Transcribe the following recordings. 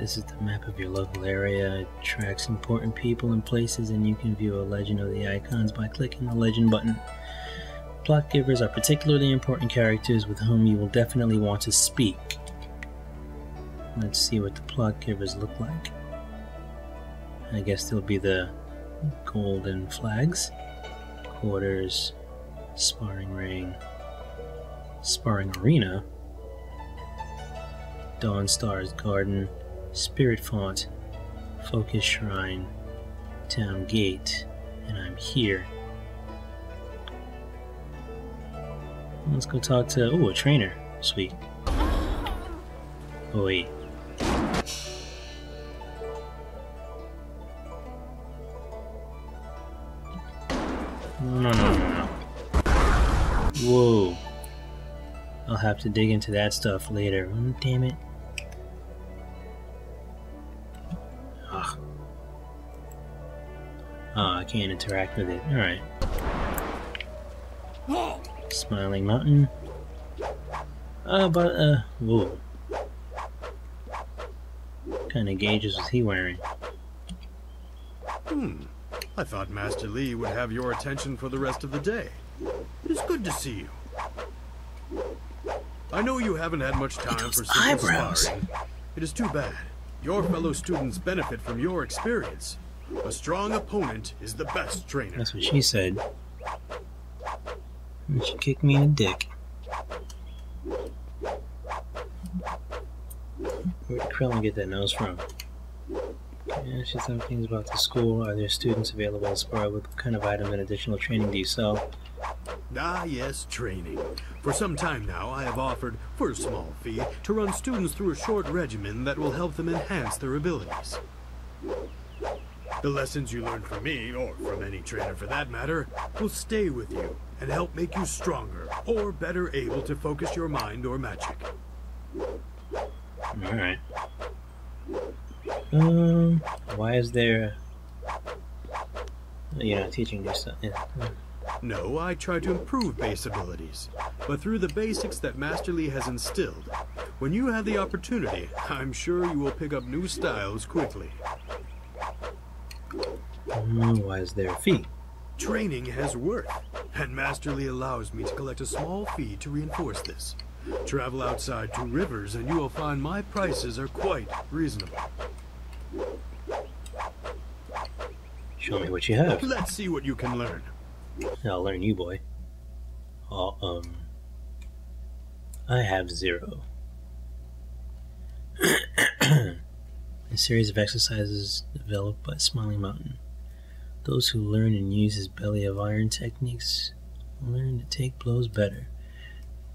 This is the map of your local area. It tracks important people and places, and you can view a legend of the icons by clicking the legend button. Plot givers are particularly important characters with whom you will definitely want to speak. Let's see what the plot givers look like. I guess they'll be the golden flags, quarters, sparring ring, sparring arena, Dawnstar's garden, spirit font, focus shrine, town gate, and I'm here. Let's go talk to, oh, a trainer. Sweet. Oh, wait. No. Whoa. I'll have to dig into that stuff later. Damn it. Ugh. Oh, I can't interact with it. Alright. Smiling Mountain. Whoa. What kind of gauges was he wearing? I thought Master Lee would have your attention for the rest of the day. It is good to see you. I know you haven't had much time for simple sparring. It is too bad. Your fellow students benefit from your experience. A strong opponent is the best trainer. That's what she said. And she kicked me in the dick. Where did Krillin get that nose from? Yeah, she said things about the school. Are there students available to spar with? What kind of item and additional training do you sell? Ah, yes, training. For some time now, I have offered, for a small fee, to run students through a short regimen that will help them enhance their abilities. The lessons you learn from me, or from any trainer for that matter, will stay with you and help make you stronger, or better able to focus your mind or magic. Alright. Why is there... You're not teaching new stuff. Yeah. No, I try to improve base abilities, but through the basics that Master Lee has instilled. When you have the opportunity, I'm sure you will pick up new styles quickly. Why is there a fee? Training has worth, and Master Lee allows me to collect a small fee to reinforce this. Travel outside 2 rivers and you will find my prices are quite reasonable. Show me what you have. Let's see what you can learn. I'll learn you, boy. I have 0. A series of exercises developed by Smiling Mountain. Those who learn and use his belly of iron techniques learn to take blows better,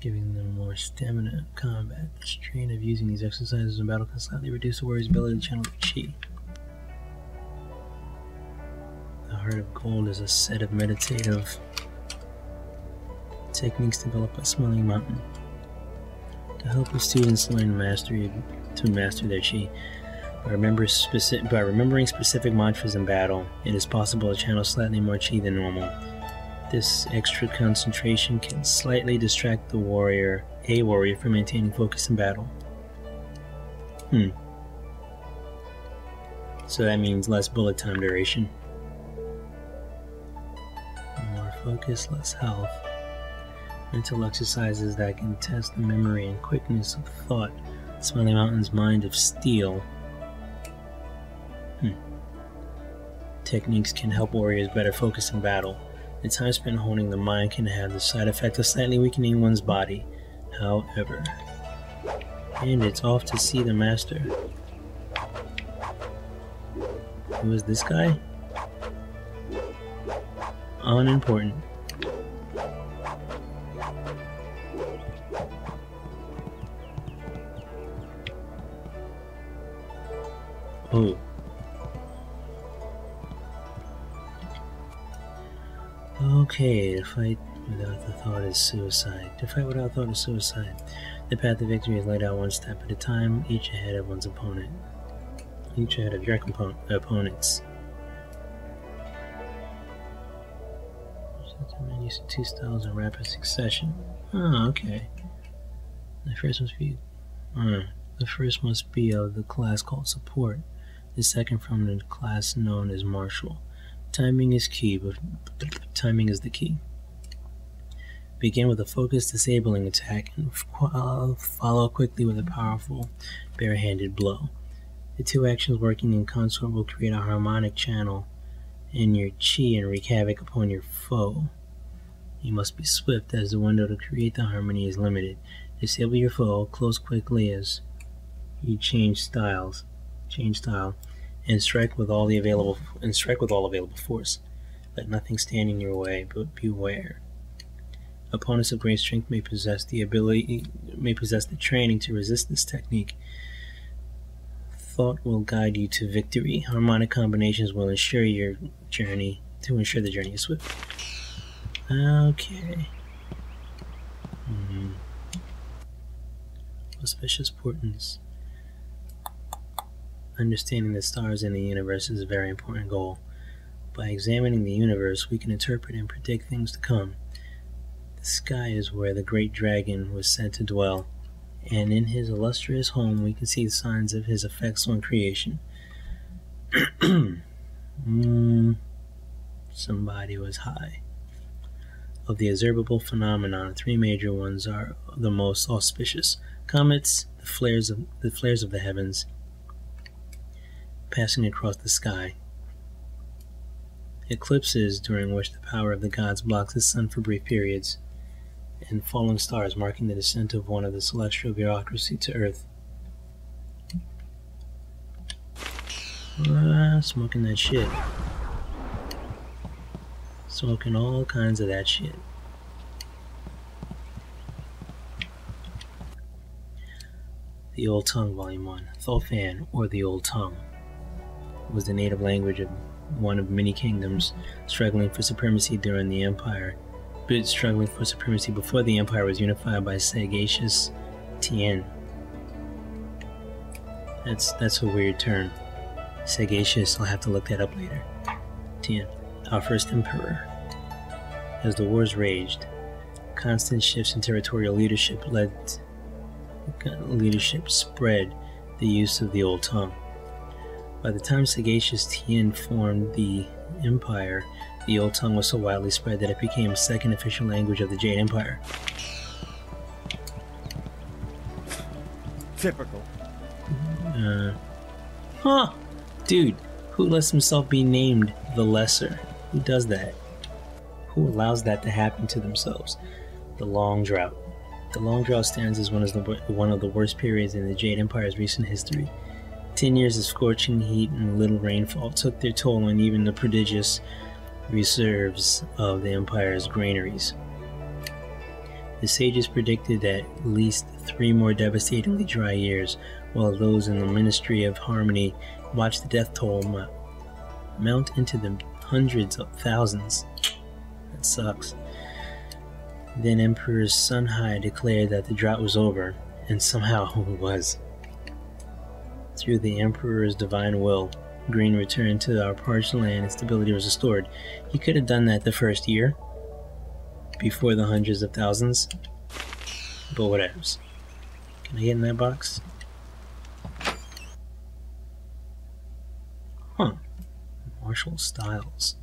giving them more stamina in combat. The strain of using these exercises in battle can slightly reduce the warrior's ability to channel chi. The Heart of Gold is a set of meditative techniques developed by Smiling Mountain to help the students learn to master their chi. By remembering specific mantras in battle, it is possible to channel slightly more chi than normal. This extra concentration can slightly distract a warrior from maintaining focus in battle. So that means less bullet time duration. More focus, less health. Mental exercises that can test the memory and quickness of thought. Smiling Mountain's Mind of Steel. Techniques can help warriors better focus in battle. The time spent honing the mind can have the side effect of slightly weakening one's body, however. And it's off to see the master. Who is this guy? Unimportant. Oh. Okay, to fight without the thought is suicide. To fight without thought is suicide. The path to victory is laid out one step at a time, each ahead of one's opponent. Each ahead of your opponents. Use 2 styles in rapid succession. Oh, okay. The first one's for you. The first must be of the class called support, the second from the class known as martial. Timing is the key. Begin with a focused disabling attack and follow quickly with a powerful bare-handed blow. The two actions working in concert will create a harmonic channel in your chi and wreak havoc upon your foe. You must be swift, as the window to create the harmony is limited. Disable your foe, close quickly as you change style, and strike with all available force. Let nothing stand in your way, but beware. Opponents of great strength may possess the training to resist this technique. Thought will guide you to victory. Harmonic combinations will ensure the journey is swift. Okay. Auspicious portents. Understanding the stars in the universe is a very important goal. By examining the universe, we can interpret and predict things to come. The sky is where the great dragon was sent to dwell, and in his illustrious home we can see the signs of his effects on creation. Somebody was high. Of the observable phenomenon, three major ones are the most auspicious: comets, the flares of the heavens passing across the sky; eclipses, during which the power of the gods blocks the sun for brief periods; and falling stars, marking the descent of one of the celestial bureaucracy to Earth. Smoking that shit. Smoking all kinds of that shit. The Old Tongue, Volume 1. Thulfan, or the Old Tongue, was the native language of one of many kingdoms struggling for supremacy during the Empire, but struggling for supremacy before the Empire was unified by Sagacious Tien. That's a weird term. Sagacious, I'll have to look that up later. Tien, our first emperor. As the wars raged, constant shifts in territorial leadership spread the use of the Old Tongue. By the time Sagacious Tien formed the Empire, the Old Tongue was so widely spread that it became the second official language of the Jade Empire. Typical. Dude, who lets himself be named the Lesser? Who does that? Who allows that to happen to themselves? The Long Drought. The Long Drought stands as one of the worst periods in the Jade Empire's recent history. 10 years of scorching heat and little rainfall took their toll on even the prodigious reserves of the Empire's granaries. The sages predicted at least 3 more devastatingly dry years, while those in the Ministry of Harmony watched the death toll mount into the hundreds of thousands. That sucks. Then Emperor Sunhai declared that the drought was over, and somehow it was. Through the Emperor's divine will, green returned to our parched land and stability was restored. He could have done that the first year, before the hundreds of thousands, but whatevs. Can I get in that box? Martial styles.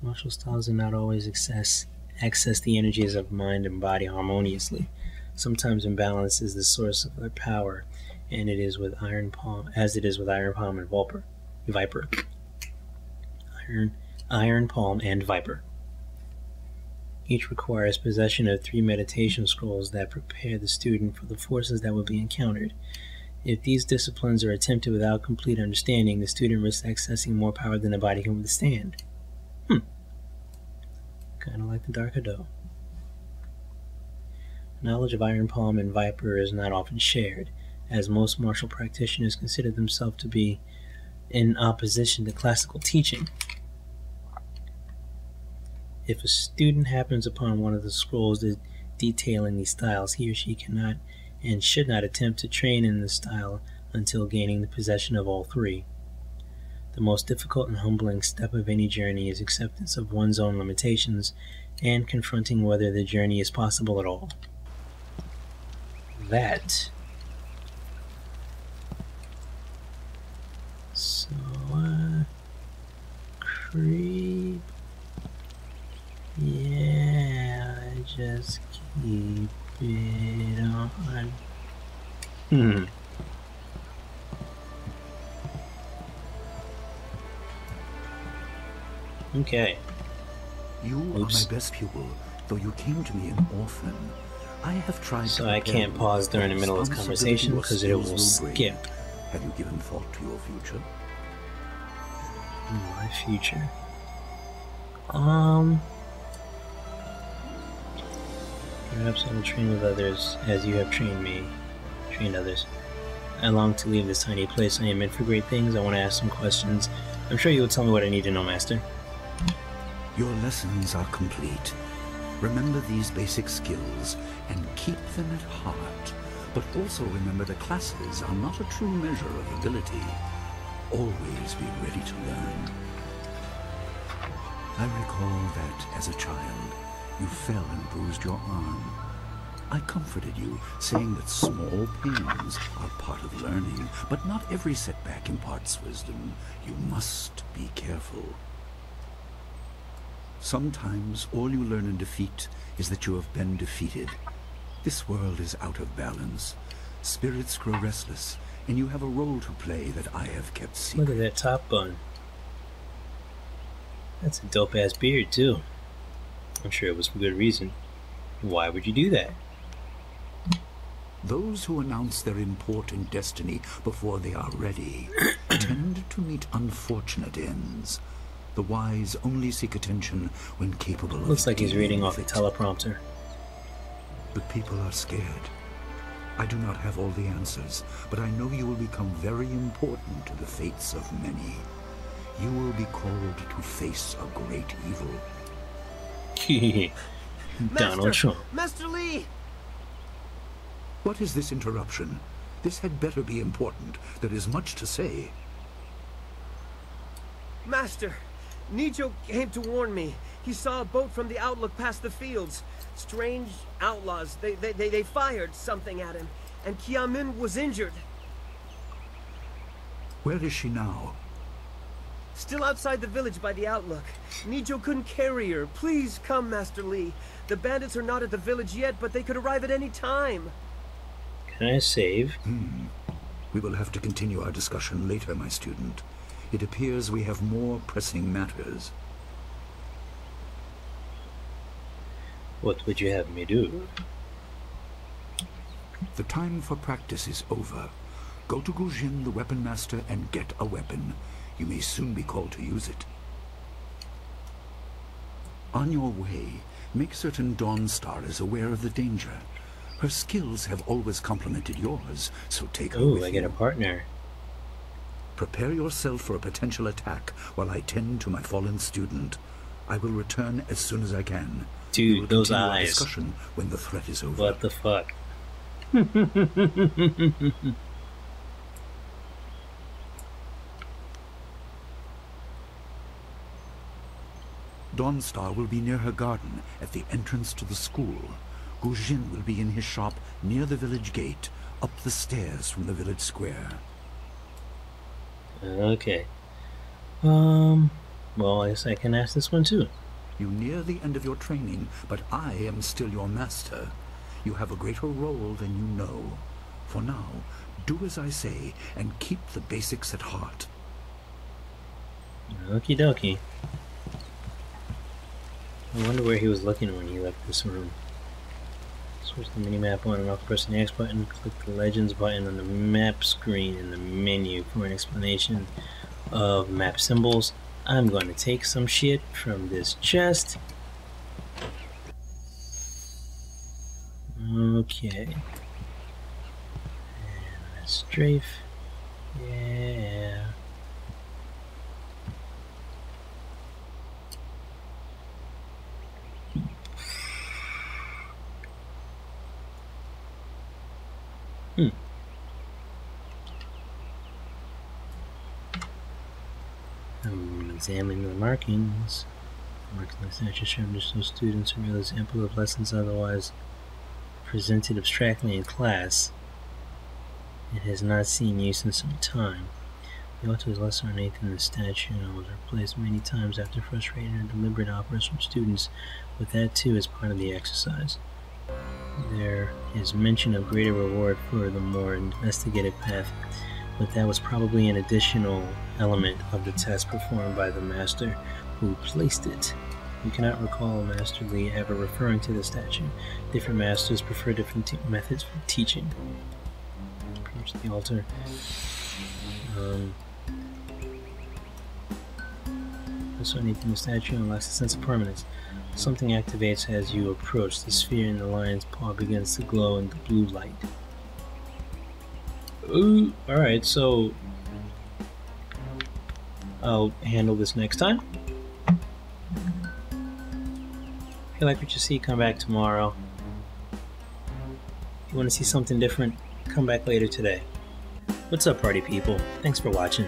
Martial styles do not always access the energies of mind and body harmoniously. Sometimes imbalance is the source of their power, and it is with Iron Palm, as it is with Iron Palm and Viper. Iron Palm and Viper. Each requires possession of 3 meditation scrolls that prepare the student for the forces that will be encountered. If these disciplines are attempted without complete understanding, the student risks accessing more power than the body can withstand. Kinda like the Dark Hado. Knowledge of Iron Palm and Viper is not often shared, as most martial practitioners consider themselves to be in opposition to classical teaching. If a student happens upon one of the scrolls detailing these styles, he or she cannot and should not attempt to train in the style until gaining the possession of all 3. The most difficult and humbling step of any journey is acceptance of one's own limitations and confronting whether the journey is possible at all. That creep. Yeah, just keep it on. Okay. You are my best pupil, though you came to me an orphan. I have tried so to I can't pause during the middle of the conversation because it will skip. Have you given thought to your future? My future. Perhaps I will train with others as you have trained others. I long to leave this tiny place. I am meant for great things. I want to ask some questions. I'm sure you will tell me what I need to know, Master. Your lessons are complete. Remember these basic skills and keep them at heart. But also remember that classes are not a true measure of ability. Always be ready to learn. I recall that, as a child, you fell and bruised your arm. I comforted you, saying that small pains are part of learning, but not every setback imparts wisdom. You must be careful. Sometimes all you learn in defeat is that you have been defeated. This world is out of balance. Spirits grow restless, and you have a role to play that I have kept secret. Look at that top bun. That's a dope-ass beard, too. I'm sure it was for good reason. Why would you do that? Those who announce their important destiny before they are ready tend to meet unfortunate ends. The wise only seek attention when capable of... Looks like he's reading off a teleprompter. But people are scared. I do not have all the answers, but I know you will become very important to the fates of many. You will be called to face a great evil. Donald Trump. Master Lee! What is this interruption? This had better be important. There is much to say. Master, Nijo came to warn me. He saw a boat from the outlook past the fields. Strange outlaws. They fired something at him, and Kiamin was injured. Where is she now? Still outside the village by the outlook. Nijo couldn't carry her. Please come, Master Lee. The bandits are not at the village yet, but they could arrive at any time. Can I save? We will have to continue our discussion later, my student. It appears we have more pressing matters. What would you have me do? The time for practice is over. Go to Gujin, the weapon master, and get a weapon. You may soon be called to use it. On your way, make certain Dawnstar is aware of the danger. Her skills have always complemented yours, so take her with you. I get a partner. Prepare yourself for a potential attack while I tend to my fallen student. I will return as soon as I can. Dude, those eyes. Discussion when the threat is over. What the fuck? Dawnstar will be near her garden at the entrance to the school. Gujin will be in his shop near the village gate, up the stairs from the village square. Okay. Well, I guess I can ask this one too. You near the end of your training, but I am still your master. You have a greater role than you know. For now, do as I say and keep the basics at heart. Okie dokie. I wonder where he was looking when he left this room. Switch the minimap on and off, pressing the X button, click the Legends button on the map screen in the menu for an explanation of map symbols. I'm going to take some shit from this chest. Okay. And let's strafe. Yeah. Examine the markings. Markings that just shown to students a real example of lessons otherwise presented abstractly in class. It has not seen use in some time. The altar is less ornate than the statue and was replaced many times after frustrating and deliberate outbursts from students, but that too is part of the exercise. There is mention of greater reward for the more investigative path, but that was probably an additional element of the test performed by the master who placed it. You cannot recall Master Lee ever referring to the statue. Different masters prefer different methods for teaching. Approach the altar. Also, anything in the statue unlocks a sense of permanence. Something activates as you approach. The sphere in the lion's paw begins to glow in the blue light. Ooh, alright, so I'll handle this next time. If you like what you see, come back tomorrow. If you want to see something different, come back later today. What's up, party people? Thanks for watching.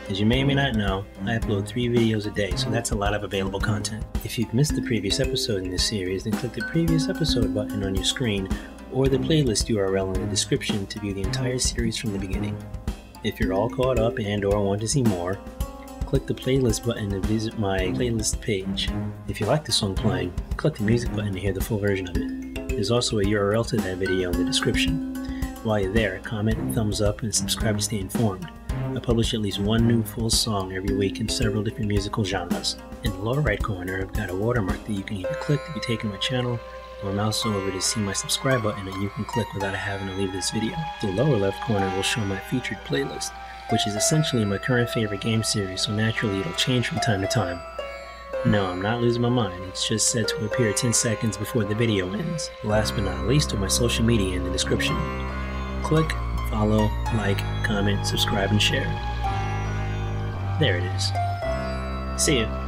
As you may or may not know, I upload 3 videos a day, so that's a lot of available content. If you've missed the previous episode in this series, then click the previous episode button on your screen or the playlist URL in the description to view the entire series from the beginning. If you're all caught up and or want to see more, click the playlist button to visit my playlist page. If you like the song playing, click the music button to hear the full version of it. There's also a URL to that video in the description. While you're there, comment, thumbs up, and subscribe to stay informed. I publish at least one new full song every week in several different musical genres. In the lower right corner, I've got a watermark that you can either click to be taken to my channel, or mouse over to see my subscribe button that you can click without having to leave this video. The lower left corner will show my featured playlist, which is essentially my current favorite game series, so naturally it'll change from time to time. No, I'm not losing my mind, it's just set to appear 10 seconds before the video ends. Last but not least are my social media in the description. Click, follow, like, comment, subscribe, and share. There it is. See ya.